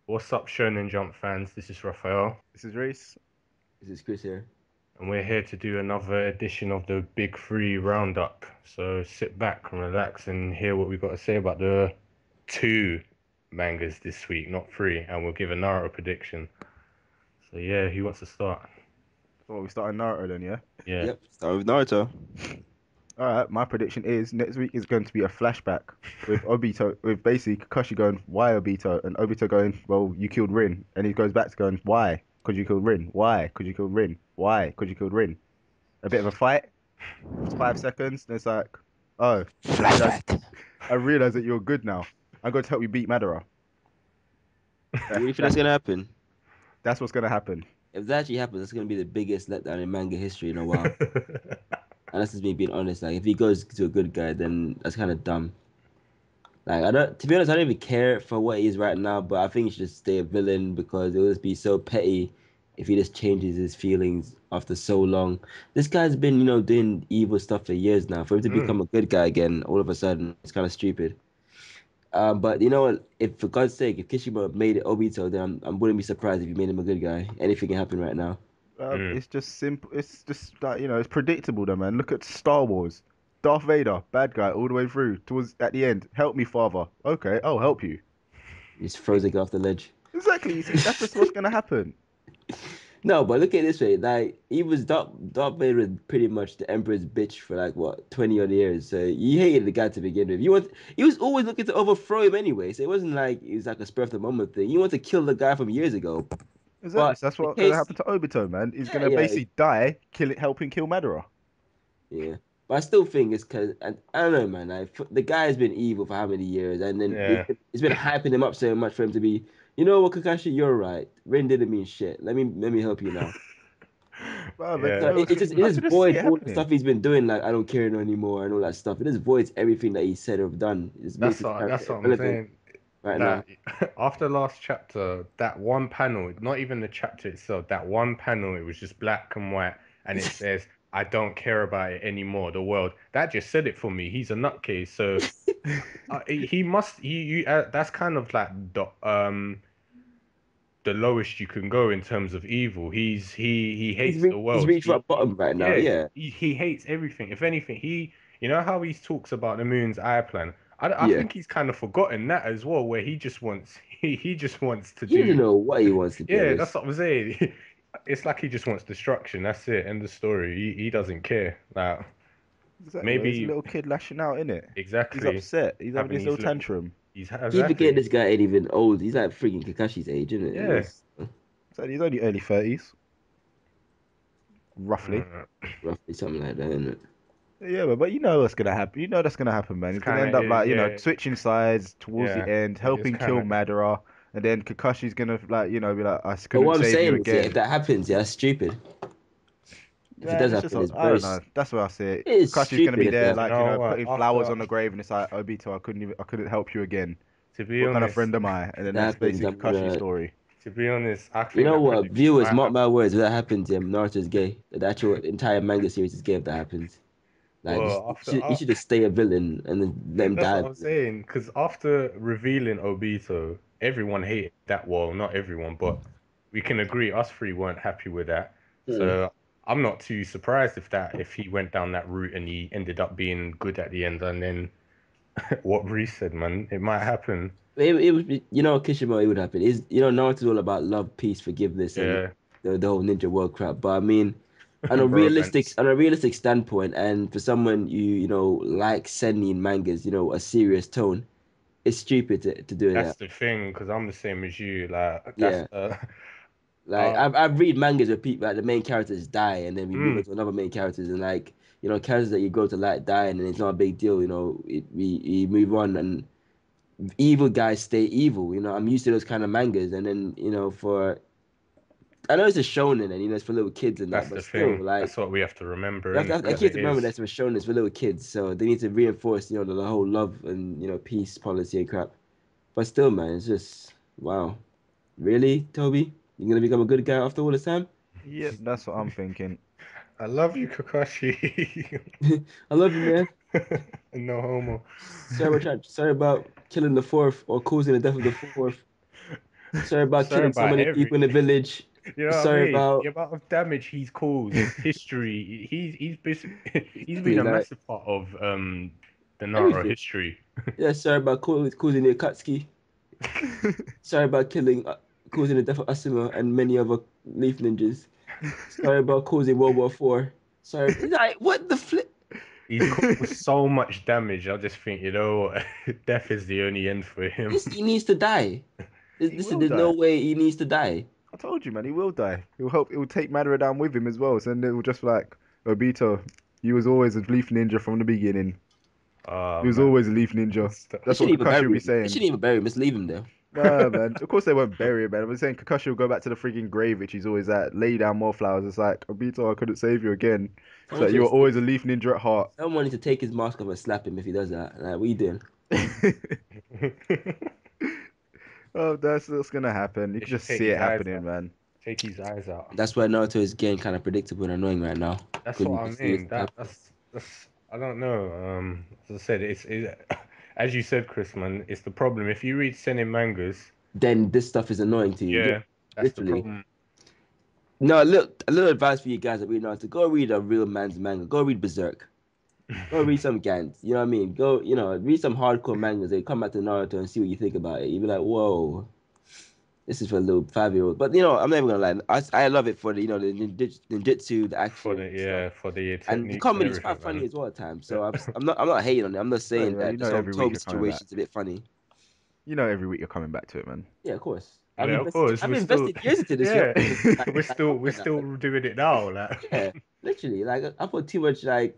What's up, Shonen Jump fans? This is Raphael, This is Reese. This is Chris here. and we're here to do another edition of the Big Three Roundup. So sit back and relax and hear what we've got to say about the two mangas this week, not three, and we'll give a Naruto prediction. So yeah, who wants to start? So we starting Naruto then, yeah? Yeah. Yep, start with Naruto. All right, my prediction is next week is going to be a flashback with Obito, with basically Kakashi going, "Why Obito?" and Obito going, "Well, you killed Rin," and he goes back to going, "Why? Because you killed Rin. Why? Because you killed Rin. Why? Because you killed Rin." A bit of a fight. It's 5 seconds, and it's like, "Oh, Flashback. I realize that you're good now. I'm going to help you beat Madara." You really think that's gonna happen? That's what's going to happen. If that actually happens, that's gonna be the biggest letdown in manga history in a while. And that's just me being honest. Like, if he goes to a good guy, then that's kind of dumb. Like, I don't. To be honest, I don't even care for what he is right now. But I think he should just stay a villain because it would just be so petty if he just changes his feelings after so long. This guy's been, doing evil stuff for years now. For him to Mm. become a good guy again, all of a sudden, it's kind of stupid. But you know what? If for God's sake, if Kishimoto made it Obito, then I wouldn't be surprised if you made him a good guy. Anything can happen right now. Mm. It's just simple. It's just like it's predictable, though, man. Look at Star Wars. Darth Vader, bad guy all the way through. Towards at the end, help me, father. Okay, I'll help you. He just throws a guy off the ledge. Exactly. You see, that's just what's gonna happen. No, but look at it this way. Like he was Darth Vader was pretty much the Emperor's bitch for like what 20 odd years. So you hated the guy to begin with. He was always looking to overthrow him anyway. So it wasn't like it was like a spur of the moment thing. You want to kill the guy from years ago. Exactly. But So that's the what's gonna case, happen to Obito, man. He's yeah, gonna yeah, basically die, kill it, helping kill Madara. yeah. But I still think it's because I don't know, man. Like the guy has been evil for how many years, and then Yeah. it's been hyping him up so much for him to be. You know what, Kakashi, you're right. Rin didn't mean shit. Let me help you now. Well, but Yeah. you So know, it I just could just see voids it all the happening. stuff he's been doing, like I don't care no anymore and all that stuff. It just voids everything that he said or done. It just makes That's his what that's character what I'm irrelevant saying. right now. That after the last chapter, that one panel, not even the chapter itself, that one panel, it was just black and white, and it says, "I don't care about it anymore." The world. That just said it for me. He's a nutcase, so he must. That's kind of like the lowest you can go in terms of evil. He hates the He's world. reached rock bottom right now. Yeah, Yeah, he hates everything. If anything, you know how he talks about the moon's eye plan. I yeah. think he's kind of forgotten that as well, where he just wants he just wants to He doesn't do. know what he wants to be Yeah, that's honest. what I'm saying. It's like he just wants destruction. That's it. End of story. He doesn't care. Like Exactly. Well, he's a maybe little kid lashing out, in it. He's exactly upset. He's having having his his little little. tantrum. He's Keep forgetting exactly. this guy ain't even old. He's like freaking Kakashi's age, isn't it? Yeah. It's So he's only early 30s, roughly. Mm, roughly something like that, isn't it? Yeah, but you know what's gonna happen. You know that's gonna happen, man. it's He's gonna kind end of up like yeah switching sides towards the yeah. end, It's helping kind kill of Madara, and then Kakashi's gonna like be like, "I But couldn't what I'm save you saying is, yeah, if again." that happens, yeah, that's stupid. If it Man, does it's just happen, it's I very, don't know. That's what I see it. it is Kakashi's gonna stupid be if there, that. you like know what putting flowers after on the grave, and it's like, Obito, I couldn't help you again. to be What kind of honest friend am I? And If then that that's happens, basically I'm Kakashi's gonna. story. I You think know that what, prediction viewers, might mark my happen. words. If that happens, yeah, Naruto's gay. The actual entire manga series is gay if that happens. Like, Well, you should just stay a villain and then let him that's what die. I'm saying. Because after revealing Obito, everyone hated that. Well, not everyone, but we can agree us three weren't happy with that. Mm. So I'm not too surprised if he went down that route and he ended up being good at the end. And then what Reese said, man, it might happen. It would be, Kishimoto, it would happen. Is Naruto's all about love, peace, forgiveness, and Yeah, the whole ninja world crap. But I mean, on a realistic romance. on a realistic standpoint, and for someone like sending mangas, a serious tone, it's stupid to do That's that. the thing. Because I'm the same as you. Like that's Yeah, the. like Uh, I've read mangas where people like the main characters die, and then we move mm, on to another main characters, and like characters that you grow to like die, and then it's not a big deal. We move on, and evil guys stay evil. I'm used to those kind of mangas, and then for I know it's a shonen and it's for little kids and that, that's but the still, thing. like That's what we have to remember, you have and to, I because keep it to remember is. that's for shonen, it's for little kids, so they need to reinforce the whole love and peace policy and crap. But still, man, it's just wow, really, Toby, you're gonna become a good guy after all this time? Yep, that's what I'm thinking. I love you, Kakashi. I love you, man. No homo. Sorry about killing the fourth or causing the death of the fourth. Sorry about Sorry killing so about many people in the everything. village. You know what I Sorry mean? The about amount of damage he's caused, history. He's been exactly a like massive part of the Naruto everything. history. Yeah, sorry about causing the Akatsuki. Sorry about causing the death of Asuma and many other Leaf Ninjas. Sorry about causing World War Four. Sorry, like what the flip? He's caused so much damage. I just think, death is the only end for him. This he needs to die. He This will there's no die. way he needs to die. I told you, man. He will die. He'll help. It will take Madara down with him as well. So then it will just like Obito. He was always a Leaf Ninja from the beginning. Oh He was man. always a Leaf Ninja. They That's what shouldn't even Kakashi will bury be him. They saying. shouldn't even bury him. Just leave him there. Nah, man. Of course they won't bury him, man. I'm saying Kakashi will go back to the freaking grave, which he's always at. Lay down more flowers. It's like Obito, I couldn't save you again. It's Someone like you should were always a Leaf Ninja at heart. someone needs to take his mask off and slap him if he does that. Like, what are you doing? Oh, that's what's gonna happen. You They can should just take see it his eyes happening, out. man. Take his eyes out. That's why Naruto is getting kind of predictable and annoying right now That's because you what I can see mean. it's happening. That's I don't know. As I said, as you said, Chris, man, it's the problem. If you read seinen mangas, Then this stuff is annoying to you. yeah, that's the Literally. problem. No, look, a little advice for you guys that read Naruto. Go read a real man's manga. Go read Berserk. Go read some Gantz. You know what I mean? Go, read some hardcore mangas. They come back to Naruto and see what you think about it. You'll be like, whoa, this is for a little 5-year-old. But I'm never gonna lie. I love it for the ninjutsu, the For action the stuff, for the and the techniques and comedy is quite everything, funny man. as well at times. So I'm not hating on it. I'm not No, saying man. that You this know whole every week Toby you're coming back. situation is a bit funny. You know every week you're coming back to it, man. Yeah, of course. Yeah, of course, I've we're still, invested years into this show. yeah, Come we're on now. still doing it now, like. Yeah, literally. Like I put too much my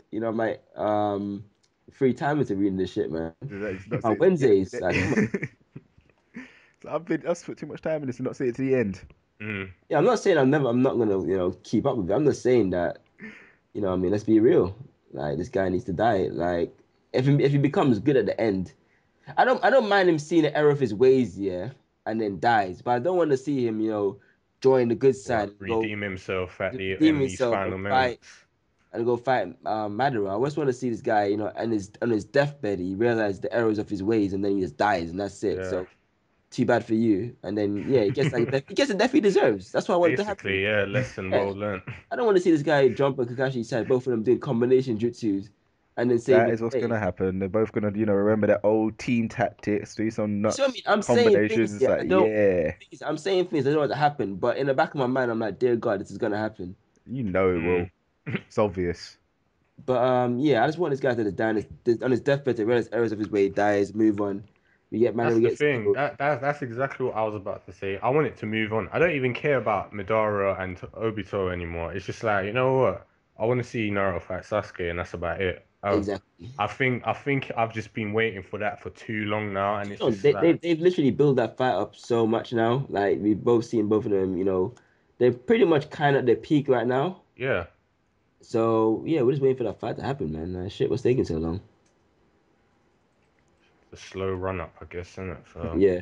free time into reading this shit, man. It's not On sitting to the Wednesdays, like come on. end. So I've put too much time in this and not see it to the end. Mm. Yeah, I'm not saying I'm not gonna, keep up with it. I'm just saying that, what I mean, let's be real. Like this guy needs to die. Like if he becomes good at the end, I don't mind him seeing the error of his ways, yeah, and then dies. But I don't want to see him, join the good side What, and go redeem himself at the redeem in these himself and final fight moments. and go fight Madara. I just want to see this guy, on his deathbed, he realized the errors of his ways, and then he just dies, and that's it. Yeah. So too bad for you. And then yeah, he gets the death he deserves. That's what I want to happen. Basically, yeah, lesson Yeah, well learned. I don't want to see this guy jump on Kakashi's side, both of them doing combination jutsus, and then That saving is what's the day. gonna happen. They're both gonna, remember their old team tactics, do some You see what I mean? nuts I'm saying combinations. things, It's yeah. like, yeah, I'm saying things I don't want to happen, but in the back of my mind, I'm like, dear God, this is gonna happen. you know it will. Mm. It's obvious. But yeah, I just want this guy to die on his deathbed to realize errors of his way, dies, move on. We get man, That's we the get thing. Sabo. That's exactly what I was about to say. I want it to move on. I don't even care about Madara and Obito anymore. It's just like, you know what? I want to see Naruto fight Sasuke, and that's about it. Exactly. I think I've just been waiting for that for too long now, and it's just They, like, they've literally built that fight up so much now. Like we've both seen both of them. They're pretty much kind of at their peak right now. yeah, So yeah, we're just waiting for that fight to happen, man. Shit was taking so long. the slow run up, I guess, isn't it? So, Yeah.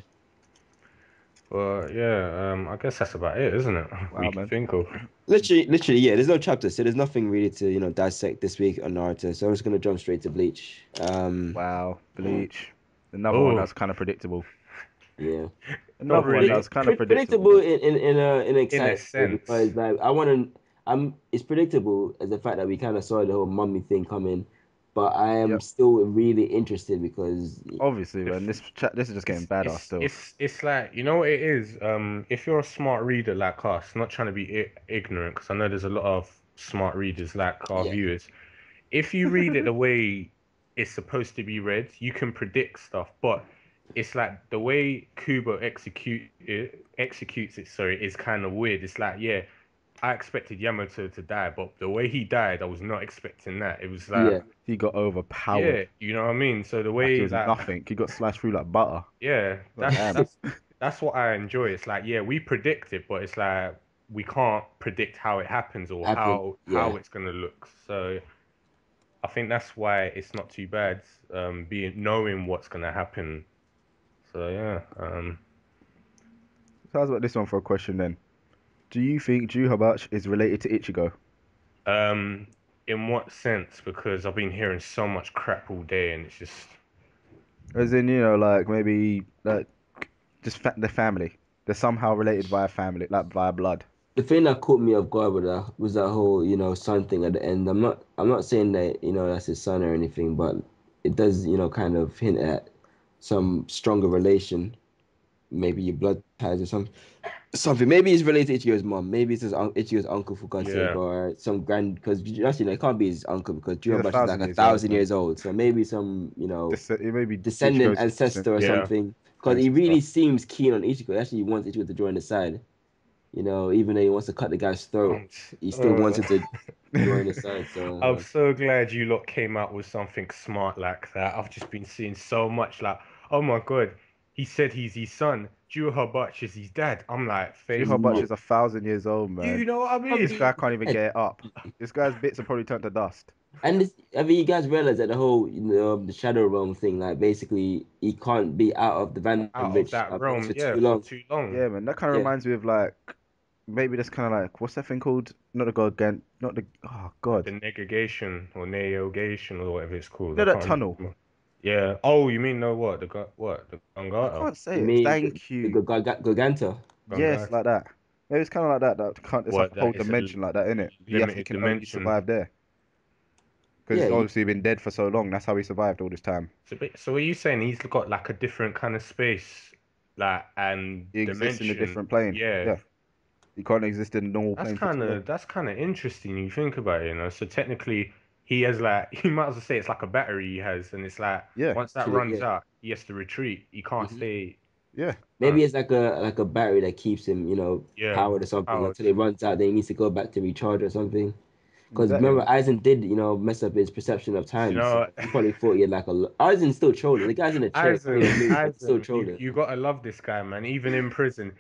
but yeah, I guess that's about it, isn't it? We Wow, can man. think of. Literally, yeah. There's no chapter, so there's nothing really to dissect this week on Naruto. So I'm just gonna jump straight to Bleach. Wow, Bleach. Another one Oh, that's kind of predictable. Yeah. not Another one Predict, really. that's kind of predictable. predictable in an In a exciting way sense, because like I want to. It's predictable as the fact that we kind of saw the whole mummy thing coming, but I am Yep. still really interested because Obviously, the man. This is just getting badder still. it's like, you know what it is. If you're a smart reader like us, not trying to be ignorant, because I know there's a lot of smart readers like our yeah, viewers. If you read it the way it's supposed to be read, you can predict stuff. But it's like the way Kubo executes it, sorry, is kind of weird. It's like, yeah, I expected Yamato to die, but the way he died, I was not expecting that. It was like, yeah, He got overpowered. yeah, you know what I mean? So the Like he way was like, nothing. He got slashed through like butter. yeah, Like, damn. that's what I enjoy. It's like, yeah, we predict it, but it's like we can't predict how it happens or happen. how Yeah, it's gonna look. So I think that's why it's not too bad, being knowing what's gonna happen. So yeah, So how's about this one for a question then? Do you think Ju is related to Ichigo? um, in what sense? Because I've been hearing so much crap all day, and it's just As in, like maybe like just the family. they're somehow related via family, like via blood. The thing that caught me off guard with that was that whole, son thing at the end. I'm not saying that, that's his son or anything, but it does, kind of hint at some stronger relation, maybe your blood ties or something. Maybe it's related to Ichigo's mom. Maybe it's Ichigo's uncle, for God's sake, Yeah. or some grand. Because actually, it can't be his uncle because He's Jirobashi is like 1,000 a years old. thousand years old. So maybe some, It may be descendant Ichigo's ancestor or Yeah. something. Because he really seems keen on Ichigo. He actually wants Ichigo to join the side. Even though he wants to cut the guy's throat, he still wants him to join the side. So I'm so glad you lot came out with something smart like that. I've just been seeing so much like, oh my god, he said he's his son. Juhabatch is his dad. I'm like, face Juhabatch off. is 1,000 years old, You man. know what I mean? This guy can't even get it up. This guy's bits are probably turned to dust. and I mean, you guys realize that the whole the Shadow Realm thing, like basically he can't be out of the Van Out of Rich that place realm, for yeah, too for long. too long. Yeah, man. That kind of Yeah. reminds me of like maybe that's kind of like what's that thing called? Not the God, not the oh God. The negation or neogation or whatever it's You called. know I that can't tunnel? remember. Yeah. Oh, you mean no what? The I Gangata? can't say You it. mean Thank the you. Giganta? Yes, Gangata. like that. Maybe it's kind of like that. That can't. It's like What? a whole That it's a dimension like that, isn't it? He limited can only dimension. survive there because Yeah, he's obviously been dead for so long. That's how he survived all this time. So are you saying he's got like a different kind of space, like and He exists in a dimension? different plane. Yeah. Yeah, he can't exist in a normal That's plane for kind too long. of that's kind of interesting. You think about it. So technically, he has like you might as well say it's like a battery he has, and it's like Yeah, once that actually, runs yeah. out, he has to retreat. He can't hmm stay. yeah. Uh, Maybe it's like a battery that keeps him, yeah, powered or something powered. until it runs out. Then he needs to go back to recharge or something. Because Exactly. remember, Aizen did, mess up his perception of You time. So know, he probably thought he had like Aizen's still trolling. The guy's in a chair, can't even move, but he's still You trolling. you gotta love this guy, man. Even in prison,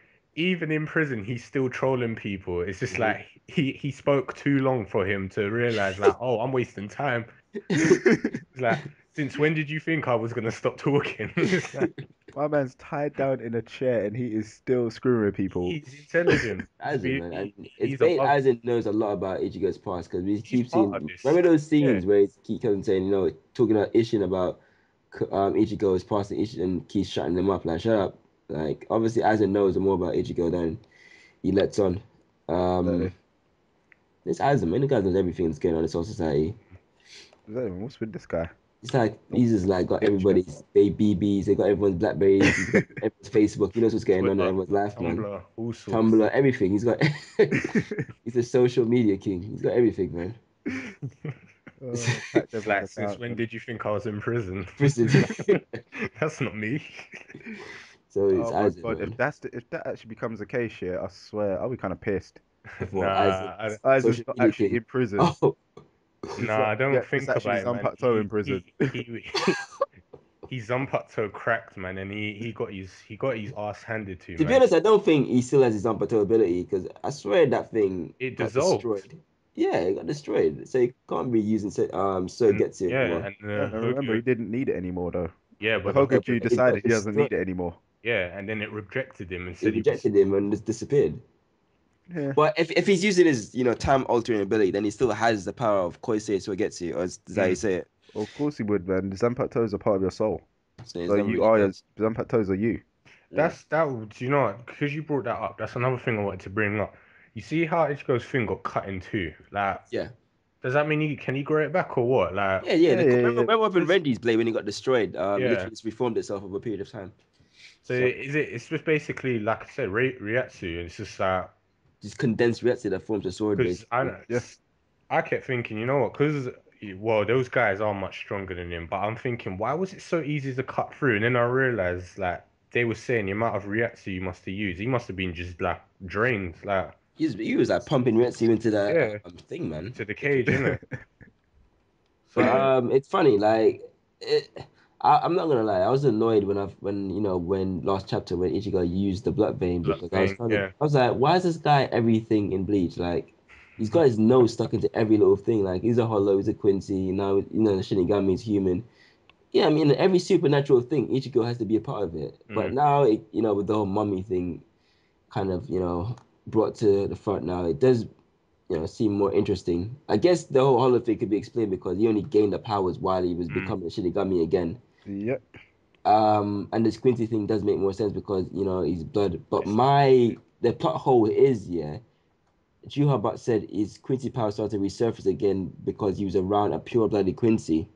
he's still trolling people. It's just hmm like he spoke too long for him to realize, like, oh, I'm wasting time. It's like, since when did you think I was gonna stop talking? It's like, My man's tied down in a chair and he is still screwing with people. he's intelligent. Aizen, man. And it's He's great above. Aizen knows a lot about Ichigo's past because we He's keep part of seeing. this. Remember those Yeah, scenes where he keeps on saying, talking about Ishin about Ichigo's past and Ishin and keeps shutting them up. Like, shut up. Like, obviously, Aizen knows more about Ichigo than he lets on. Exactly. This Aizen, man, the guy knows everything that's going on in Soul Society. Exactly. What's with this guy? It's like Oh, he's just like got picture. everybody's BBs, he got everyone's Blackberries, he's got everyone's Facebook. He knows what's going on in Twitter, everyone's life, man. Tumblr, all sorts. Tumblr, everything. He's got. He's a social media king. He's got everything, man. Hacked It's everyone's like, since account. when did you think I was in prison? Prison. That's not me. So it's Oh my Isaac, God! man. If that actually becomes the case here, I swear I'll be kind of pissed. Before Isaac, Nah, Aizen's social not media actually king. in prison. Oh, I Yeah, don't it's think actually about it, man. Zanpakuto in prison. He's Zanpakuto cracked, man, and he got his ass handed to, to be man. honest, I don't think he still has his Zanpakuto ability because I swear that thing It got dissolved, destroyed. Yeah, it got destroyed. So he can't be using so and gets it yeah, anymore. and Yeah, the and remember, Hogu, he didn't need it anymore though. yeah, The but the Yeah, but Hokage it got decided he doesn't destroyed. need it anymore. yeah, and then it rejected him and It said he was rejected him and just disappeared. Yeah. But if he's using his time altering ability, then he still has the power of Koisei Suigetsu, or is that how you mm, say it? Of course he would, man. Zanpakuto's a part of your soul. So he's So not you really are good. Zanpakuto's are you. Mm. Do you know what? Because you brought that up, that's another thing I wanted to bring up. You see how Ichigo's thing got cut in two? Like, Yeah. does that mean can he grow it back or what? Like, Yeah. Yeah, yeah, Remember, yeah. remember when Because Renji's blade when he got destroyed? It yeah. literally just reformed itself over a period of time. So So it's just basically like I said, Riatsu. It's just just condensed Retsu that forms a sword, because basically. yeah, I kept thinking, you know what? Because well, those guys are much stronger than him, but I'm thinking, why was it so easy to cut through? And then I realized, like they were saying, the amount of Riatsu you must have used, he must have been just like drained, like He was like pumping Retsu into that yeah, thing, man. into the cage, Literally. innit? So But yeah, it's funny, like I'm not gonna lie, I was annoyed when last chapter when Ichigo used the blood vein blood because vein, yeah. I was like, why is this guy everything in Bleach? Like he's got his nose stuck into every little thing. Like he's a Hollow, he's a Quincy, now the Shinigami is human. Yeah, I mean every supernatural thing, Ichigo has to be a part of it. But Mm. now with the whole mummy thing kind of, brought to the front now, it does seem more interesting. I guess the whole Hollow thing could be explained because he only gained the powers while he was Mm. becoming a Shinigami again. yep. And this Quincy thing does make more sense because he's blood. But the plot hole is Juha said is Quincy power started to resurface again because he was around a pure blooded Quincy.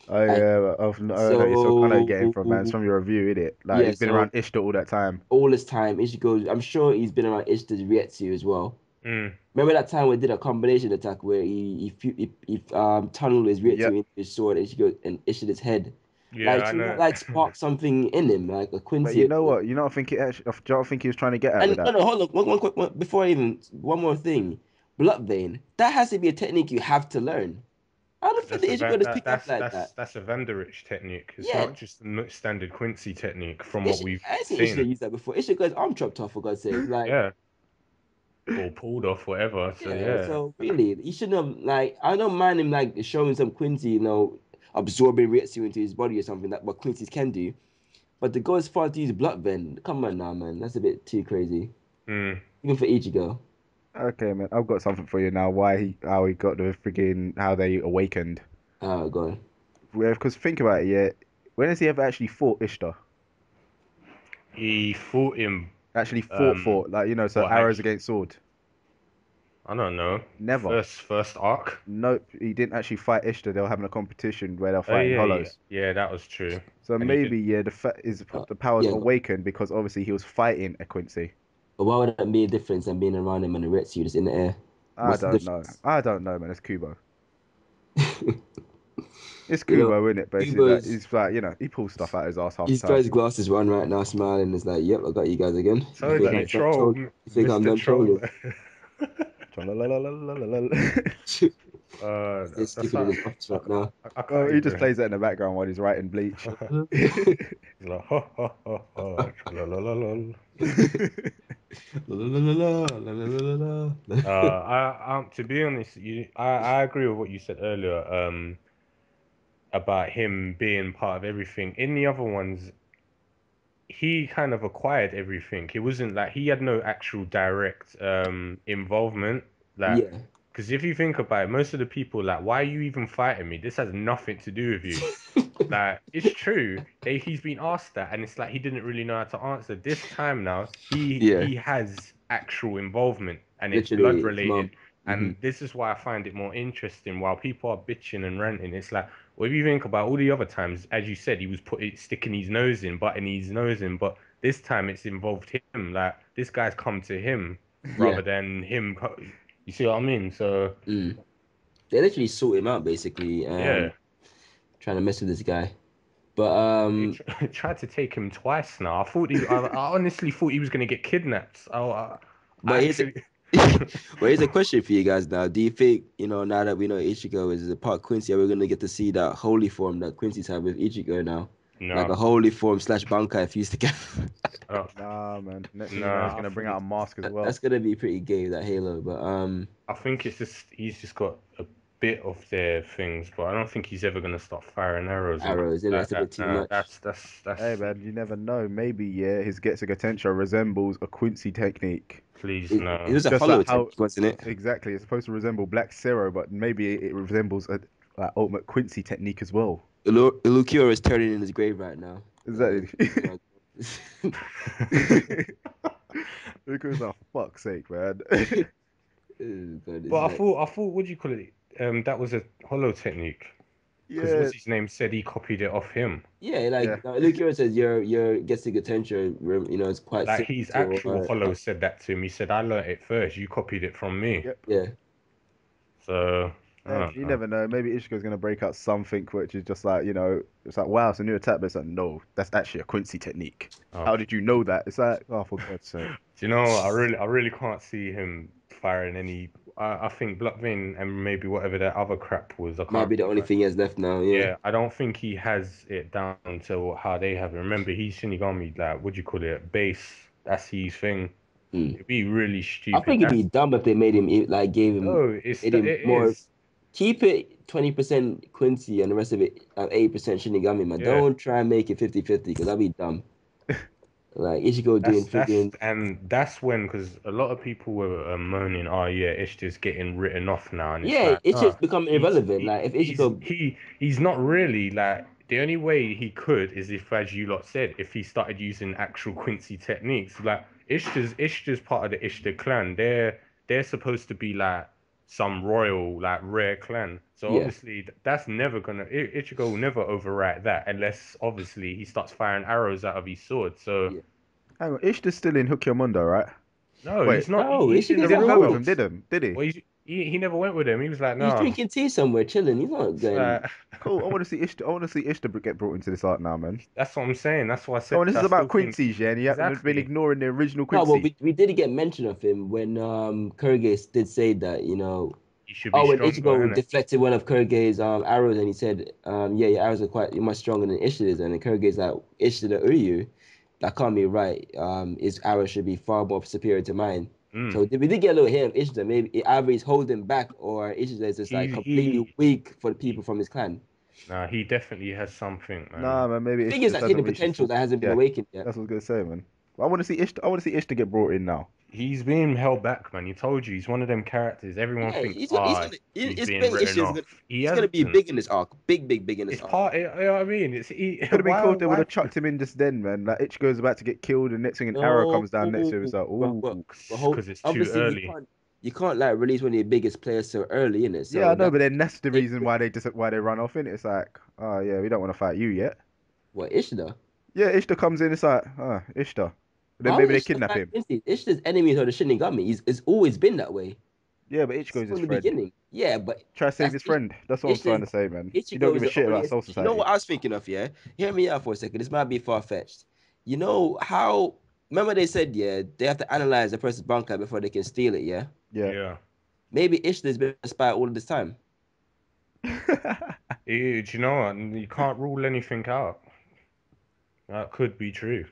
Oh And yeah, I know you're still kind of getting from, man. It's so from your review, isn't it? Like yeah, he's been so around Ishtar all that time. all this time Ichigo, I'm sure he's been around Ishita's Rietsu as well. Mm. Remember that time we did a combination attack where he tunneled his Rietsu Yep. into his sword and Ichigo and Ishita's head. Yeah, Like, I should know. that like spark something in him, like a But you Quincy? know what? You don't think it actually? Do you not think he was trying to get at with And no, that? no, hold on. One quick one before I even one more thing. Blood vein. That has to be a technique you have to learn. I don't think That's the a Ichigo van just that pick up like that's that. that's a Vanderich technique. It's Yeah, not just the standard Quincy technique from what Ishi, we've I ain't seen Ichigo seen. use that before. Ichigo got his arm chopped off for God's sake. Like, Yeah, or pulled off, whatever. So yeah. yeah, So really, he shouldn't have like. I don't mind him like showing some Quincy, absorbing Rietsu into his body or something that what Quincy's can do. But to go as far as to use blood vein, come on now, man. That's a bit too crazy. mm. Even for Ichigo. Okay, man. I've got something for you now. How he got the freaking, how they awakened. Oh, go on. Because think about it, yeah. When has he ever actually fought Ishtar? He fought him. Actually Um, fought, like, so what arrows actually? against sword. I don't know. Never. First arc. Nope, he didn't actually fight Ishtar. They were having a competition where they're Oh fighting yeah, yeah, hollows. yeah. That was true. So And he did. maybe, yeah, the powers Yeah, awakened because obviously he was fighting a Quincy. but why would that be a difference than being around him and the Retsu just in the air? I What's the don't know. difference? I don't know, man. It's Kubo. It's You know, Kubo, isn't it? Basically, like Cuba's he's like, he pulls stuff out his ass half he's the got time. his glasses on right now, smiling. It's like, yep, I got you guys again. You Told think you, I'm Exactly. done trolling? You think I'm Mr. done Troll. trolling? Tra-la-la-la-la-la-la. He's That's sticking in how his office right now. I Oh, can't he just even. plays that in the background while he's writing Bleach. He's like, ha ha ha ha, la la la la. La, la, la, la, la, la, la, la, la. To be honest, I agree with what you said earlier, about him being part of everything. In the other ones, he kind of acquired everything. It wasn't like he had no actual direct involvement. Like, Yeah. because if you think about it, most of the people like, why are you even fighting me? This has nothing to do with you. Like, it's true. He's been asked that, and it's like he didn't really know how to answer. This time now, Yeah, he has actual involvement, and it's blood literally, his related. mom. Hmm. And this is why I find it more interesting. While people are bitching and ranting, it's like, well, if you think about all the other times, as you said, he was sticking his nose in, butting his nose in, but this time it's involved him. Like, this guy's come to him Yeah. rather than him. You see what I mean? So Mm. They literally sought him out basically, yeah. trying to mess with this guy. But He tried to take him twice now. I honestly thought he was going to get kidnapped. I but here's a actually, but here's a question for you guys now. Do you think, now that we know Ichigo is a part Quincy, are we gonna get to see that holy form that Quincy's have with Ichigo now? Like no, a holy form slash Bankai fused together. uh, Nah, man. Next thing you know, he's no. gonna bring out a mask as well. That's gonna be pretty gay, that Halo. But I think it's just he's just got a bit of their things, but I don't think he's ever going to start firing arrows and arrows, like that's a that. bit too No, much. that's Hey, man, you never know. Maybe, yeah, his Getsuga Tensho resembles a Quincy technique. please It no. was a Just hollow like attack, how wasn't it? exactly it's supposed to resemble Black Zero, but maybe it resembles a like ultimate Quincy technique as well. Illucure is turning in his grave right now. Exactly. Because of fuck's sake, man. God, this But is like I thought, what do you call it? That was a hollow technique because Yeah, what's his name said he copied it off him. yeah, yeah. like Illucure says your Getsuga Tensho, it's quite Like similar his to actual hollow said that to him. He said, "I learnt it first. You copied it from me." Yep. yeah. So I Yeah, don't you know. never know. Maybe Ichigo's gonna break out something which is just like, it's like, wow, it's a new attack, but it's like, no, that's actually a Quincy technique. Oh, How did you know that? It's like, oh, for God's sake. do you know what? I really can't see him firing any. I think Bloodvein and maybe whatever that other crap was. I Might can't be the only remember. thing he has left now, yeah. Yeah, I don't think he has it down to how they have it. Remember, he's Shinigami, like, what do you call it? Base. That's his thing. Mm. It'd be really I stupid. think it'd be That's dumb if they made him like no, made him it more. is. Keep it 20% Quincy and the rest of it 8% Shinigami, man. Yeah. Don't try and make it 50-50 because that'd be dumb. Like Ichigo doing freaking That's when because a lot of people were moaning, oh yeah, it's just getting written off now, and it's yeah, like, it's no, just become irrelevant. Like if Ichigo he's not really like. the only way he could is if, as you lot said, if he started using actual Quincy techniques. Like Ishta's part of the Ishta clan. They're supposed to be like some royal, like rare clan. So Yeah. obviously that's never gonna Ichigo will never overwrite that unless obviously he starts firing arrows out of his sword. So Yeah. Hang on, Ishta's still in Hookyomondo, right? no, Wait, he's not. No, He's Ichigo's in he the at didn't go with him, home. Republics. did him? Did he? Well, he never went with him. He was like, He's no. drinking tea somewhere, chilling. He's not It's going. like, Cool. I want to see Ishta. I want to see Ishta get brought into this arc now, man. that's what I'm saying. That's why I Come said on, this I is about still think Quincy's, yeah, and you haven't been exactly. ignoring the original No, but Quincy. we did get mention of him when Kurage did say that, He should be oh, when stronger, Ichigo innit? deflected one of Kurage's arrows and he said, yeah, your arrows are quite much stronger than Ishida's, and then Kurage's like, Ishida Uryu, that can't be right. His arrows should be far more superior to mine. Mm. So we did get a little hint of Ishida. Maybe either he's holding back or Ishida is just like completely weak for the people from his clan. Nah, he definitely has something, Nah, man. man, maybe I think Ishta it's just that hasn't hidden reached his potential full. that hasn't been Yeah, awakened yet. that's what I was gonna say, man. But I want to see Ishta. I want to see Ishta get brought in now. He's being held back, man. He told you he's one of them characters. Everyone Yeah, thinks, he's ah, gonna he's his being main written issue is off. He he's gonna be hasn't. big in this arc. Big in this It's arc. part. You know what I mean? Could have been cool if they would Why? have chucked him in just then, man. Like Ichigo's about to get killed, and next thing an arrow No, comes down next to him. It's like, but, ooh. but, but Because it's too obviously early. you can't like release one of your biggest players so early in it. Yeah, So I know, that but then that's the it, reason why they run off in it. It's like, oh yeah, we don't want to fight you yet. what Ishida? Yeah, Ishta comes in. It's like, Ishta. Then How maybe is they Ishida kidnap fighting him. Quincy? Ishida's enemies are the Shinigami. It's always been that way Yeah, but Ichigo's his from the friend. beginning. Yeah, but Try to save that's his friend. That's what I'm trying Ishida. to say, man. You don't Ichigo give is a the shit only. about Soul You know Society. what I was thinking of? Yeah, hear me out for a second. This might be far fetched. You know how? Remember they said yeah they have to analyze the person's bank before they can steal it. Yeah, Yeah. Yeah. maybe Ishida's been a spy all of this time. Do you know what? You can't rule anything out. That could be true.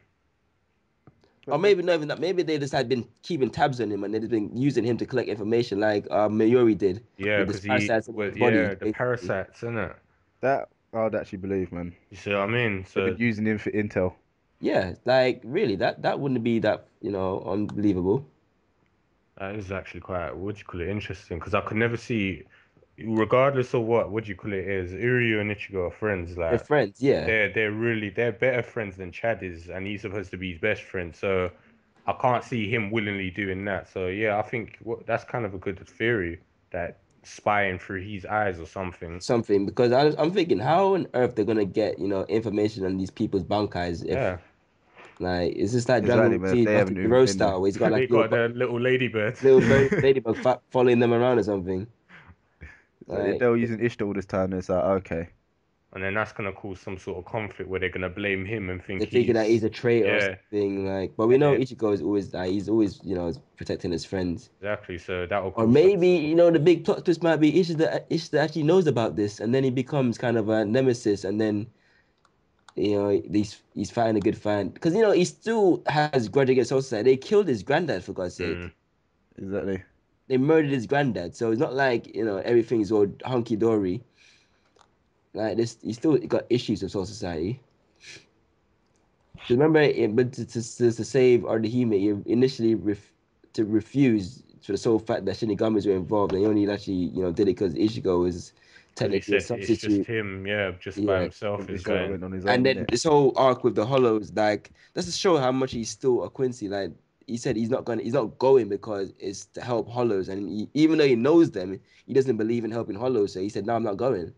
Or But maybe not even that. Maybe they just had been keeping tabs on him and they've been using him to collect information, like Mayuri did Yeah, with the because parasites in his body, yeah, the basically. parasites, innit? that I'd actually believe, man. You see what I mean? They've been So using him for intel. Yeah, like really, that wouldn't be that unbelievable. that is actually quite, what do you call it, interesting. Because I could never see, regardless of what do you call it is, Uryu and Ichigo are friends. They're Like friends, yeah. they're better friends than Chad is, and he's supposed to be his best friend. So I can't see him willingly doing that. So yeah, I think that's kind of a good theory that spying through his eyes or something. Something because I'm thinking how on earth they're gonna get information on these people's bankais if Yeah, like it's just like Dragon Exactly, Ball man. If Z they Dr. haven't Gero been style where he's got like they got the little ladybirds. little ladybug following them around or something. so if Like they were using Ishta all this time, it's like, okay. And then that's gonna cause some sort of conflict where they're gonna blame him and think they figure that he's he's a traitor or yeah, something. Like, but we and know then Ichigo is always like he's always protecting his friends. exactly. So that'll Or cause some maybe, sort of the big plot twist might be Ishida actually knows about this, and then he becomes kind of a nemesis, and then, he's fighting a good fight. Because, he still has grudge against Soul Society. They killed his granddad, for God's mm, sake. Exactly. They murdered his granddad. So it's not like, everything's all hunky-dory. Like, this, he still got issues with Soul Society. 'Cause remember, but to save Ardahime, he initially refused for the sole fact that Shinigamis were involved, and he only actually, did it because Ichigo is because he technically a said it's just substitute. him, yeah, just by Yeah. himself is This guy going. went on his And own, then innit? this whole arc with the Hollows, like, that's to show how much he's still a Quincy. Like, he said he's not going because it's to help Hollows, and even though he knows them, he doesn't believe in helping Hollows. So he said, "No, I'm not going."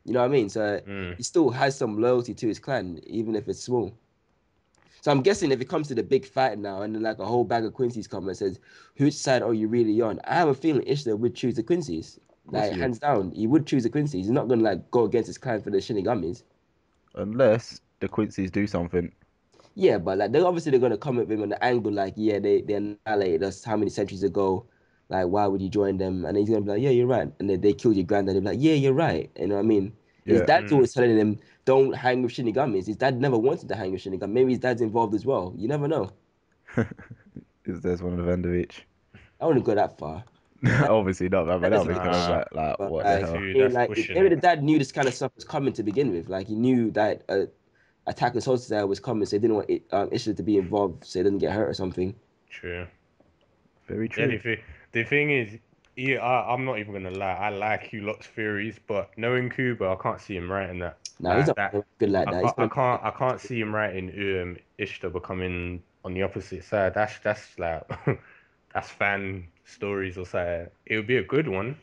You know what I mean? So Mm. he still has some loyalty to his clan, even if it's small. So I'm guessing if it comes to the big fight now, and then like a whole bag of Quincy's come and says, "Whose side are you really on?" I have a feeling Ishida would choose the Quincy's. Of course Like he would. hands down, he would choose the Quincy's. He's not gonna like go against his clan for the Shinigamis. Unless the Quincy's do something. Yeah, but like they're gonna come at him on the angle like, yeah, they annihilated us how many centuries ago. Like, why would you join them? And he's gonna be like, yeah, you're right. And then they killed your granddad. They're like, yeah, you're right. You know what I mean? His Yeah. dad's Mm. always telling him, don't hang with Shinigamis. His dad never wanted to hang with Shinigami. Maybe his dad's involved as well. You never know. Is there's one of the Vandevich? I wouldn't go that far. Obviously not, man. But That that would doesn't be make kind of Nah, like but what the like, hell? that's like pushing maybe it. the dad knew this kind of stuff was coming to begin with. Like he knew that attack on Soul Society was coming, so he didn't want Ishida to be involved, so he doesn't get hurt or something. True. Very Yeah, true. the thing is, yeah, I'm not even gonna lie. I like you lot's theories, but knowing Cuba, I can't see him writing that. Nah, he's Like not that, good like I that. He's can't, I gonna can't, I can't see him writing Ishtar becoming on the opposite side. That's like that's fan stories or something. It would be a good one.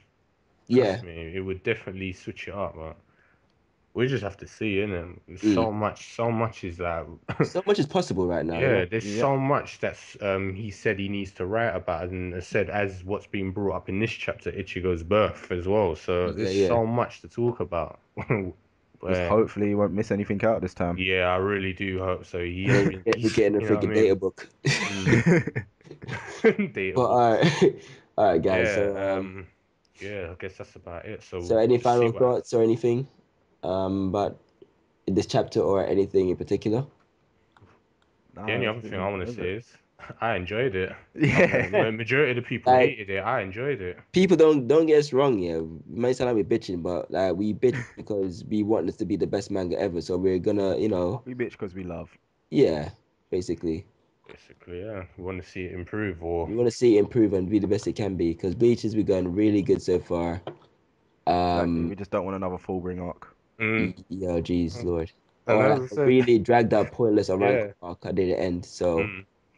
yeah. Trust me, it would definitely switch it up. But we just have to see, innit? Mm. So much is like, So much is possible right now, you yeah. know. There's Yeah, so much that's he said he needs to write about, and said as what's being brought up in this chapter, Ichigo's birth as well. So Yeah, there's yeah. so much to talk about. just But hopefully he won't miss anything out this time. yeah, I really do hope so. And then we're getting a You know what I freaking mean? data book. Mm. Data But all books. right, all right, guys. Yeah, yeah, I guess that's about it. So So any just see final what happens. thoughts or anything about this chapter or anything in particular? The Nah, only I other think thing we I want to nailed say it. is I enjoyed it. Yeah, Majority of the people Like hated it. I enjoyed it. people don't get us wrong, yeah. We might sound like we're bitching, but like we bitch because we want this to be the best manga ever. So we're gonna, we bitch because we love. yeah, basically. Basically, yeah. We want to see it improve or We want to see it improve and be the best it can be because Bleach has been going really good so far. Exactly. Um, We just don't want another full bring arc. mm, Yo, jeez, Lord. and Or as like I a said, really dragged out pointless Arango yeah, arc at the end. So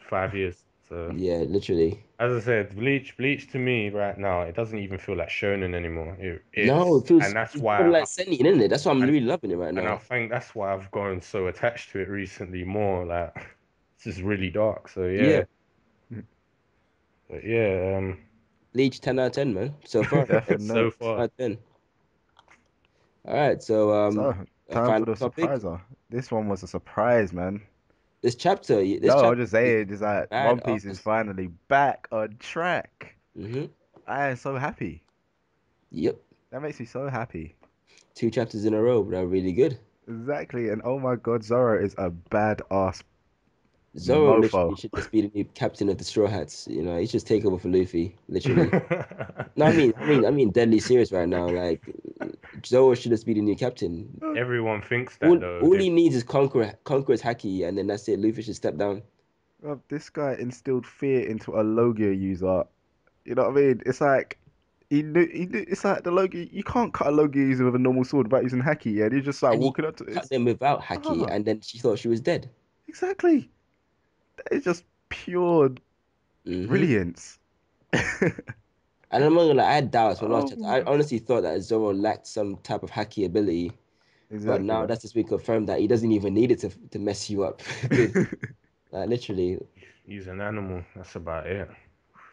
5 years. So yeah, literally. as I said, Bleach to me right now, it doesn't even feel like shonen anymore. No, It's and that's it's probably why like sending in it. That's why I'm and really loving it right and I now. think that's why I've grown so attached to it recently more. Like it's just really dark. So Yeah, yeah, but yeah, Bleach 10 out of 10, man. So far. so Definite. 10 out far. of 10. All right, so So, a time for final the topic. surpriser. This one was a surprise, man. This No, I'll chapter just is say it is like bad One Piece is ass. finally back on track. Mm-hmm. I am so happy. Yep. That makes me so happy. 2 chapters in a row that are really good. Exactly. And oh my god, Zoro is a badass Zoro literally mofo. should just be the new captain of the Straw Hats. He should take over for Luffy, literally. No, I mean, deadly serious right now. Like, Zoro should just be the new captain. Everyone thinks that All, though. all he needs is conquer his haki, and then that's it. Luffy should step down. Well, this guy instilled fear into a Logia user. You know what I mean? It's like he knew it's like the Logia you can't cut a Logia user with a normal sword without using haki, yeah. He's just like And he walking up to cut it. them without haki, Ah, and then she thought she was dead. exactly. That is just pure Hmm. brilliance. And I'm not gonna lie, I had doubts when last Oh chapter. I my. honestly thought that Zoro lacked some type of haki ability, but Exactly, now man. that's just been confirmed that he doesn't even need it to mess you up. Good, like literally, He's an animal. That's about it.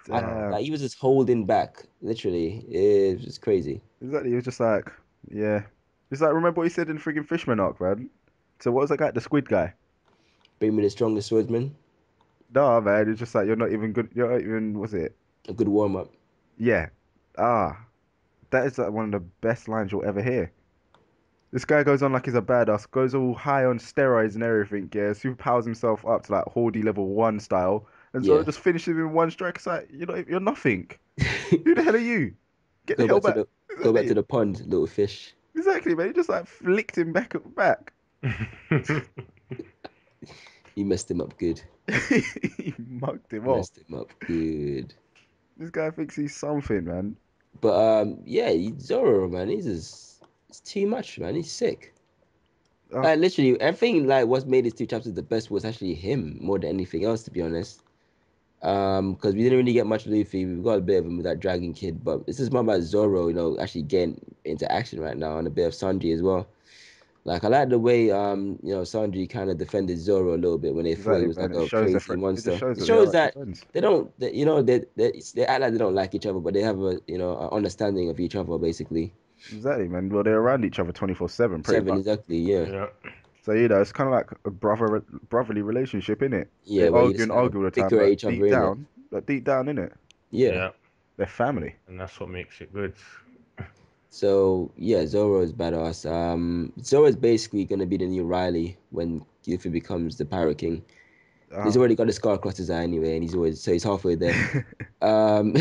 Wow. Damn. like he was just holding back. Literally, it was just crazy. Exactly. He was just like, yeah. It's like remember what he said in freaking Fishman arc, man. So what was that guy? The squid guy. Bring me the strongest swordsman. Nah, man. It's just like you're not even good. You're not even. Was it? A good warm up. Yeah. Ah, that is like one of the best lines you'll ever hear. This guy goes on like he's a badass, goes all high on steroids and everything, yeah, superpowers himself up to like Horde level 1 style, and Zoro Yeah. just finishes him in one strike. It's like, you're nothing. Who the hell are you? Get the Go hell back to back. the go back to Exactly, the pond, little fish. exactly, man. He just like flicked him back. You messed him up good. He mugged him off. Messed him up good. This guy thinks he's something, man. But yeah, Zoro, man, he's just it's too much, man. He's sick. Uh, Like literally, everything like what made these 2 chapters the best was actually him more than anything else, to be honest. Because we didn't really get much Luffy. We got a bit of him with that Dragon Kid, but this is more about Zoro, actually getting into action right now, and a bit of Sanji as well. Like I like the way Sanji kind of defended Zoro a little bit when they thought he exactly, was man. like It a shows their crazy friend. It just monster. shows It that they are shows actually that friends. they don't, that, they act like they don't like each other, but they have a an understanding of each other basically. Exactly, man. Well, they're around each other 24/7, pretty Seven much. exactly, yeah, Yeah. So it's kind of like a brotherly relationship, innit? They yeah, where you argue just and kind of argue all the time, bicker at each other in it. but deep down, innit? Yeah. Yeah. They're family. And that's what makes it good. So yeah, Zoro is badass. Zoro is basically gonna be the new Riley when Luffy becomes the Pirate King. He's Ah. already got a scar across his eye anyway, and he's halfway there. Um,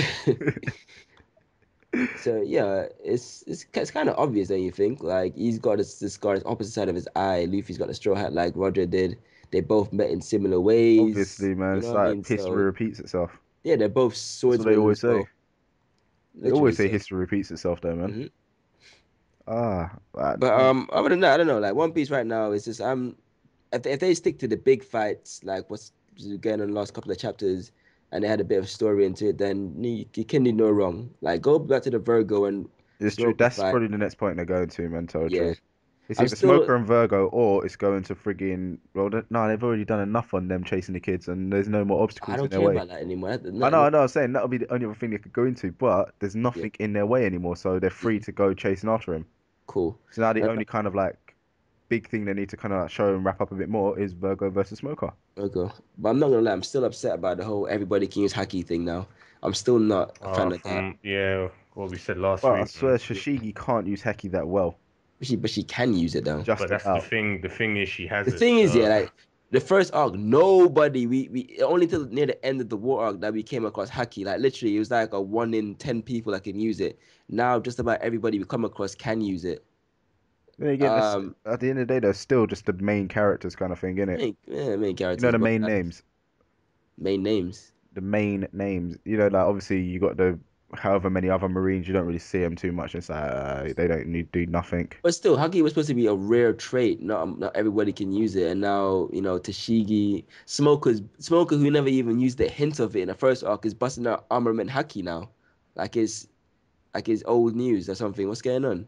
so yeah, it's kind of obvious, don't you think? Like he's got this scar on the opposite side of his eye. Luffy's got a straw hat like Roger did. They both met in similar ways. Obviously, man, You know it's what I like mean? history So repeats itself. yeah, they're both That's what they swordsmen always as say. well, They literally. always say So history repeats itself, though, man. mhm. But No. other than that, I don't know. Like One Piece right now is just if they stick to the big fights, like what's going on the last couple of chapters, and they had a bit of story into it, then you can do no wrong. Like go back to the Virgo and It's true. Smoker That's fight. probably the next point they're going to, man. Tell the Yeah, truth. It's I'm either still Smoker and Virgo, or it's going to friggin' well, no, they've already done enough on them chasing the kids, and there's no more I obstacles in don't their care way. about that anymore. I know. I'm saying that'll be the only other thing they could go into, but there's Yeah, nothing in their way anymore, so they're free mhm, to go chasing after him. cool. So now the And only kind of like big thing they need to kind of like show and wrap up a bit more is Virgo versus Smoker. Okay, but I'm not gonna lie. I'm still upset about the whole everybody can use haki thing now. I'm still not a fan of that. From yeah, what we said last But I week, man. swear Shishigi can't use Heki that well. But she can use it though. But Just that's the about. thing. The thing is, she has The it. thing is, yeah, So like the first arc, nobody we only till near the end of the war arc that we came across haki. Like literally, it was like a 1 in 10 people that can use it. Now, just about everybody we come across can use it. Then again, this, Um, at the end of the day, they're still just the main characters kind of thing, innit? main You know characters, the but main names. main names. The main names. You know, like obviously you got the however many other Marines. You don't really see them too much. It's like they don't need do nothing. But still, haki was supposed to be a rare trait. Not everybody can use it. And now, Tashigi, Smoker, who never even used the hint of it in the first arc, is busting out armament haki now, like it's old news or something. What's going on?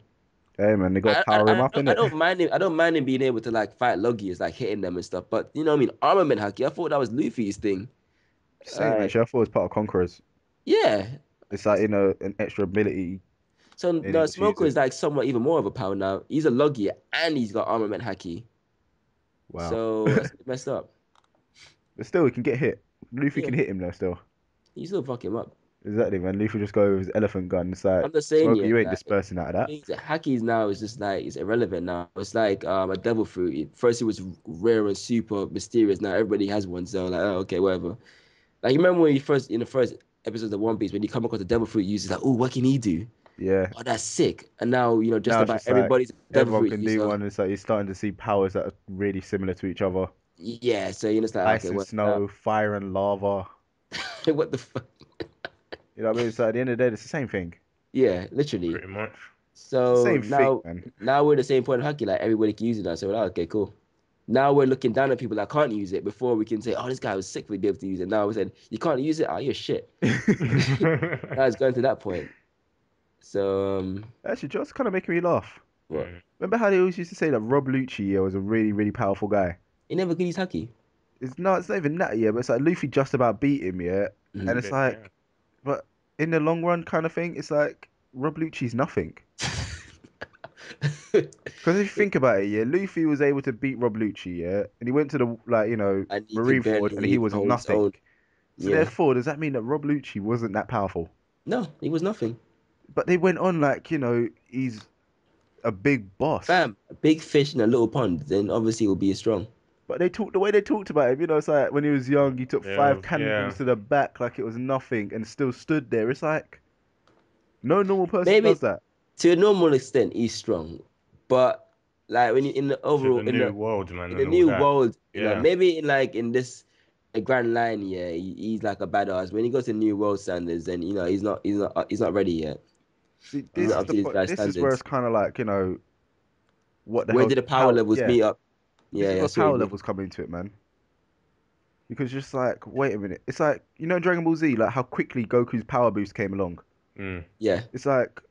Hey man, they got to I, I, power him I up, don't I innit? don't mind him. I don't mind him being able to like fight Logias, like hitting them and stuff. But you know what I mean? Armament haki. I thought that was Luffy's thing. Same Uh, actually. I thought it was part of Conquerors. yeah. It's like an extra ability So they no, needed to use Smoker it. is like somewhat even more of a power now. He's a Logia and he's got armament haki. Wow. So that's messed up. But still, he can get hit. Luffy Yeah, can hit him though. Still, you still fuck him up. exactly, man. Luffy just go with his elephant gun. It's like I'm just saying, Smoker, yeah, you ain't like dispersing out of that. things hackies now is just like it's irrelevant now. It's like a devil fruit. First it was rare and super mysterious. Now everybody has one. So like, oh, okay, whatever. Like you remember when you first in the first episodes of One Piece when you come across the devil fruit user, like, oh, what can he do? Yeah. Oh, that's sick. And now just Now it's about just like everybody's a devil everyone fruit can do user. one. It's like you're starting to see powers that are really similar to each other. Yeah, so it's like okay, Ice and well now snow, fire and lava. what the fuck? You know what I mean? So at the end of the day, it's the same thing. Yeah, literally. pretty much. It's the So same thing, now man. now we're the same point of hockey, like everybody can use it now. So we're like, okay, cool. Now we're looking down at people that can't use it. Before we can say, oh, this guy was sick for being able to use it. Now we said, you can't use it. Oh, you're shit. Now it's going to that point. So, Actually, just kind of making me laugh. what? Remember how they always used to say that Rob Lucci yeah, was a really, really powerful guy? He never could use hockey. It's not even that, yeah, but it's like Luffy just about beat him, yeah. Mhm. And A it's bit, yeah. like, but in the long run kind of thing, it's like Rob Lucci's nothing. Because if you think about it, yeah, Luffy was able to beat Rob Lucci, yeah, and he went to the like, And he could Marineford, and he barely was hold his nothing. own. So Yeah. therefore, does that mean that Rob Lucci wasn't that powerful? No, he was nothing. But they went on like, he's a big boss. Fam, a big fish in a little pond, then obviously it will be strong. But they talked the way they talked about him, it's like when he was young, he took five Yeah. cannonballs to the back like it was nothing and still stood there. It's like no normal person Maybe does that. to a normal extent, he's strong. But like when you in the To overall the new world, man, in the and all new that. world, Yeah. maybe in like in this a grand line, yeah, he's like a badass. When he goes to new world standards, then he's not ready yet. See, He's this not is up the to these point. guys' This is where it's standards. kind of like, what the Where hell's did the the power power? levels Yeah, meet up? this Yeah, is yeah, I where see what you power mean. levels come into it, man. Because just like, wait a minute, it's like Dragon Ball Z, like how quickly Goku's power boost came along. Mm. Yeah. It's like,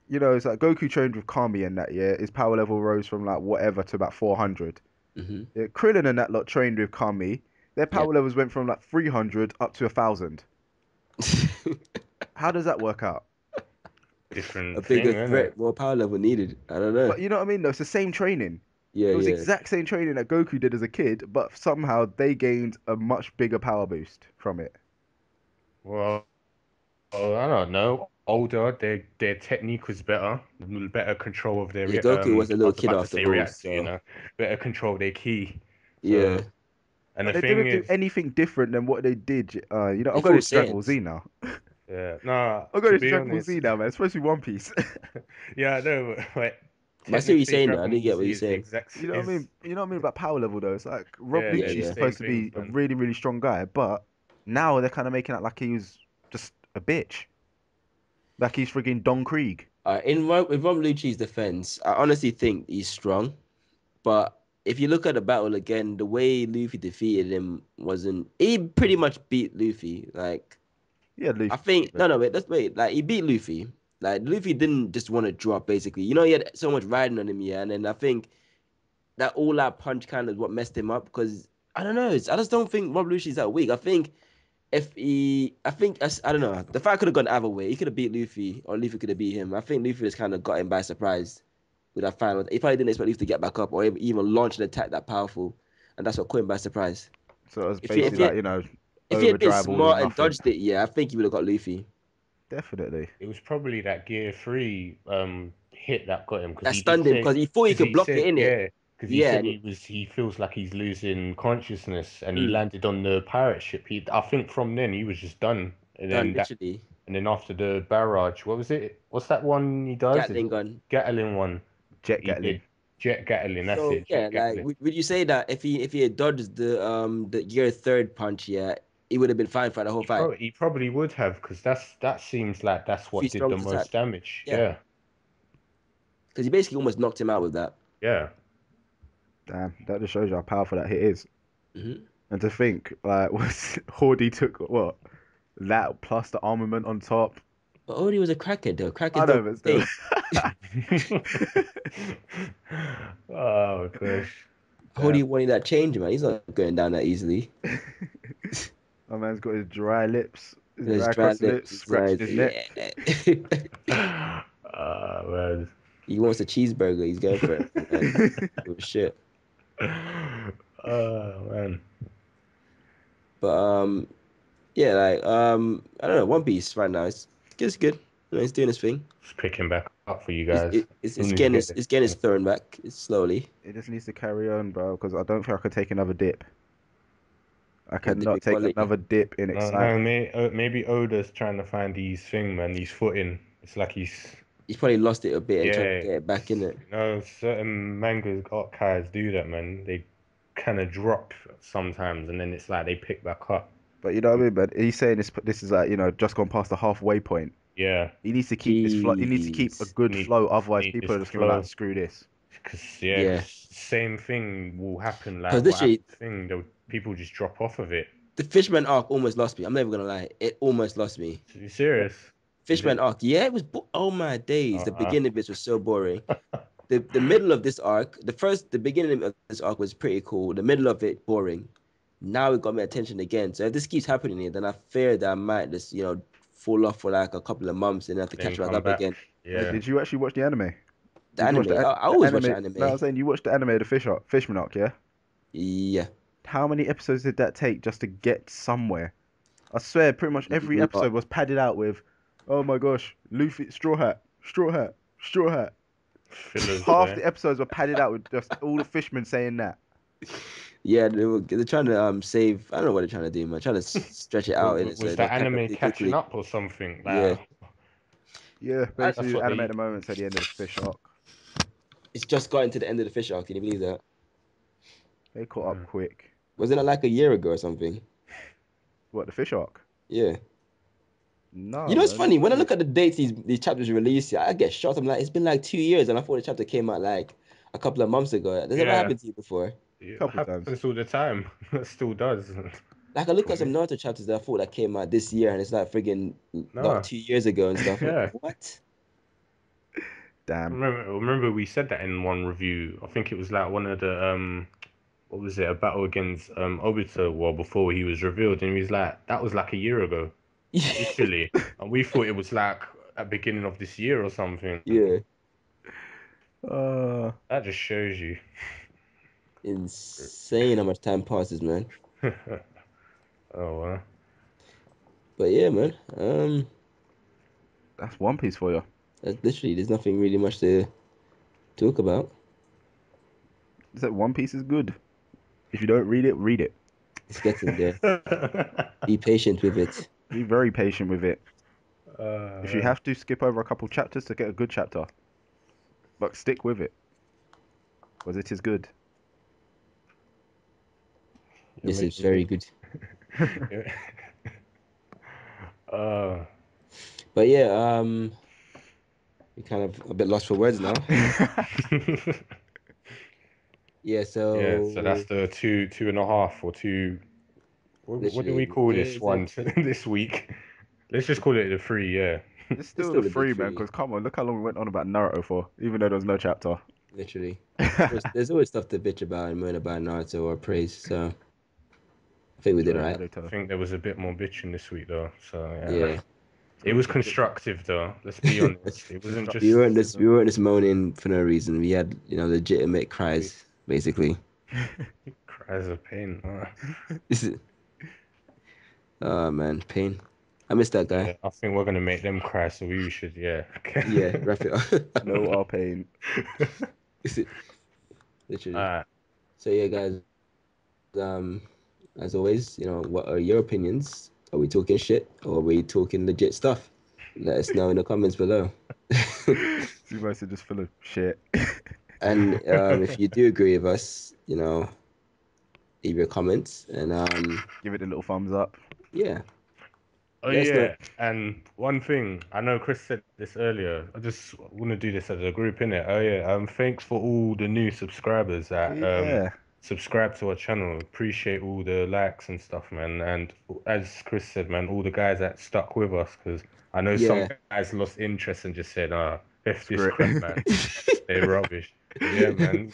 it's like Goku trained with Kami and that, yeah, his power level rose from like whatever to about 400. Hmm. Yeah, Krillin and that lot trained with Kami. Their Yeah. power levels went from like 300 up to 1,000. How does that work out? A Different thing, bigger isn't it? threat, more power level needed. I don't know. But you know what I mean? Though it's the same training. Yeah, It was the yeah. exact same training that Goku did as a kid, but somehow they gained a much bigger power boost from it. Well, I don't know. Older, their technique was better, better control of their Yeah, Goku was a I little was kid about to after say all, reactor, so better control their key. yeah. So, and But the they thing didn't do is, anything different than what they did. I'm They going full to Dragon Ball Saiyans. Z now. yeah, nah, I'm to going to be Dragon Ball honest, Z now, man. It's supposed to be One Piece. yeah, I know, but But I see what you're technically saying though. I Dragon didn't Ball get what Z you're is the saying. exact You know what I is mean? You know what I mean about power level though. It's like Rob yeah, Yeah, they're the Lucci's yeah. same supposed to things, be a man. really, really strong guy, but now they're kind of making it like he was just a bitch. Like he's frigging Don Krieg. In Rob Lucci's defense, I honestly think he's strong. But if you look at the battle again, the way Luffy defeated him wasn't. He pretty much beat Luffy. Like Yeah, I Luffy. think no, no, wait, let's wait. Like he beat Luffy. Like Luffy didn't just want to drop. Basically, he had so much riding on him, yeah. And then I think that all out punch kind of what messed him up because I don't know. I just don't think Rob Lucci's that weak. I think I don't know. The fight could have gone either way. He could have beat Luffy, or Luffy could have beat him. I think Luffy just kind of got him by surprise with that final. He probably didn't expect Luffy to get back up or even launch an attack that powerful, and that's what caught him by surprise. So it was If he basically if he like, if he had been overdrive all or smart and nothing. dodged it, yeah, I think he would have got Luffy. Definitely. It was probably that Gear 3 hit that got him because That he did stunned him say, because he thought he because could he block it said, in it. yeah, because he Yeah, said he feels like he's losing consciousness and he mm, landed on the pirate ship. I think from then he was just done. done literally. And then after the barrage, what was it? What's that one he does? It's Gatling gun. Gatling one. Jet He Gatling. did Jet Gatling. That's So it, yeah, Jet like Gatling. would you say that if he had dodged the year third punch, yeah, he would have been fine for the whole fight. He probably would have because that seems like that's If he what did the strongest attack, most damage. yeah, Yeah, because he basically almost knocked him out with that. yeah. Damn, that just shows you how powerful that hit is. Hmm. And to think, like, was Hawdy took what? That plus the armament on top. But Odie was a crackhead though. I Crackheads know, don't but still. think. Oh gosh. Damn. Odie wanted that change, man. He's not going down that easily. My man's got his dry lips, his His dry dry crusty lips, lips, his scratched eyes, his neck. yeah. Man. He wants a cheeseburger. He's going for it. Like, oh shit. Oh man. But yeah, like I don't know. One Piece right now, it's good. He's doing his thing. Just picking back up for you It's guys. it, it's Still it's need to getting get his this. it's getting his throne back. It's slowly. It just needs to carry on, bro, because I don't think I could take another dip. I His cannot different take quality. another dip in No, no, excitement. maybe Oda's trying to find his thing, man. His footing. It's like He's probably lost it a bit and trying to yeah. get it back in it. Certain mangas, archives do that, man. They kind of drop sometimes, and then it's like they pick back up. But you know what I mean? But he's saying this is like, just gone past the halfway point. Yeah, He needs to keep this flow. He needs to keep a Jeez. good flow. Otherwise, need people this are just gonna be like, flow. screw this. Yeah. Cause same thing will happen. Because Like what literally, happened thing, people just drop off of it. the Fishman arc almost lost me. I'm never gonna lie. It almost lost me. Are you serious? Is Fishman it? arc, yeah, it was. Oh my days, the Uh, beginning bits was so boring. The middle of this arc, the beginning of this arc was pretty cool. The middle of it boring. Now it got my attention again. So if this keeps happening here, then I fear that I might just fall off for like a couple of months and have to then catch back come up back. again. Wait, Yeah. did you actually watch the anime? The Did you watch anime, I the always watch anime? the No, anime. I'm saying you watched the anime, the Fishman arc, yeah? Yeah, How many episodes did that take just to get somewhere? I swear, pretty much every a lot. episode was padded out with, oh my gosh, Luffy, straw hat, straw hat, straw hat. Fillers Half there. the episodes were padded out with just all the fishmen saying that. Yeah, they're trying to save. I don't know what they're trying to do, man. Trying to stretch it out in it so Was they don't that catch up anime too catching quickly. up or something? Yeah, Yeah, That's basically, the what anime at they. the moment said the end of the fish arc. it's just gotten to the end of the fish arc. Can you believe that? They caught up quick. Wasn't it like a year ago or something? What, the fish arc? Yeah. No, It's man. funny when I look at the dates these chapters released. Yeah, I get shocked. I'm like, it's been like 2 years, and I thought the chapter came out like a couple of months ago. Has that ever Yeah, happened to you before? it Couple times. happens all the time. It still does. Like I look For at some me. Naruto chapters that I thought that came out this year, and it's like friggin' not No. 2 years ago and stuff. I'm like, Yeah. what? Damn. Remember we said that in one review. I think it was like one of the what was it, a battle against Obito well before he was revealed, and he was like, that was like a year ago. Literally. And we thought it was like at beginning of this year or something. Yeah, Uh, That just shows you. insane how much time passes, man. Oh well. But yeah, man. that's One Piece for you. That's literally there's nothing really much to talk about. Is that One Piece is good? If you don't read it, read it. It's getting there. Be patient with it. Be very patient with it. If you Man. have to, skip over a couple chapters to get a good chapter. But stick with it. Because it is good. This is very good. Yeah. Uh, But yeah, We're kind of a bit lost for words now. Yeah, Yeah, so that's so the two and a half or two. What do we literally, call yeah, this one exactly. this week? Let's just call it the three. Yeah. It's It's still still the the big three, man. three, Because come on, look how long we went on about Naruto for, even though there was no chapter. literally. There's always stuff to bitch about and moan about Naruto or praise. So I think we did Enjoy all right. I Naruto. think there was a bit more bitching this week though. So yeah, Yeah, It's it always was good bitching. constructive though. Let's be honest. It wasn't Constructive just we criticism. weren't just moaning for no reason. We had legitimate cries basically. cries of pain. Oh man, pain. I miss that guy. Yeah, I think we're gonna make them cry, so we should, yeah. Yeah, wrap it up. No our pain. Literally. Alright, So yeah, guys. Um, as always, what are your opinions? Are we talking shit or are we talking legit stuff? Let us know in the comments below. You guys are just full of shit. And if you do agree with us, leave your comments and Give it a little thumbs up. yeah, oh let us know. yeah, and one thing, I know Chris said this earlier. I just want to do this as a group, innit? Oh yeah, thanks for all the new subscribers that Yeah. subscribe to our channel. Appreciate all the likes and stuff, man. And as Chris said, man, all the guys that stuck with us, because I know some Yeah. guys lost interest and just said, F this Screw crap, man. it. They're rubbish. But yeah, man.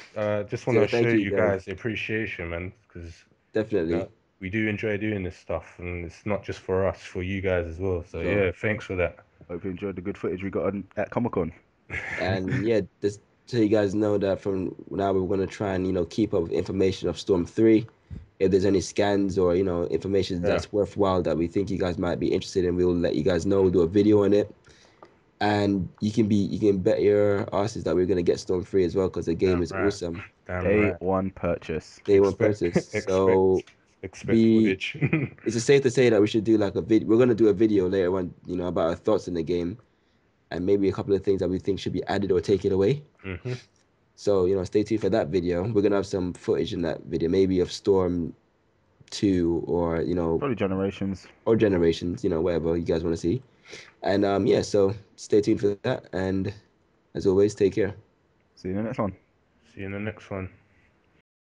Just want So to show thank you you guys. guys the appreciation, man, because Definitely. we do enjoy doing this stuff, and it's not just for us, for you guys as well. So So yeah, thanks for that. Hope you enjoyed the good footage we got at Comic Con. and yeah, just so you guys know that from now we're gonna try and keep up with information of Storm 3. If there's any scans or information Yeah, that's worthwhile that we think you guys might be interested in, we'll let you guys know. We'll do a video on it, and you can bet your asses that we're gonna get Storm 3 as well because the game damn is right, awesome. damn Day right. one purchase. Day one Expect, purchase. So expect be footage. it's just safe to say that we should do like a video. We're gonna do a video later on, about our thoughts in the game and maybe a couple of things that we think should be added or taken away. hmm So, stay tuned for that video. We're gonna have some footage in that video, maybe of Storm 2 or, Probably Generations. or Generations, whatever you guys want to see. And yeah, so stay tuned for that. And as always, take care. See you in the next one. See you in the next one.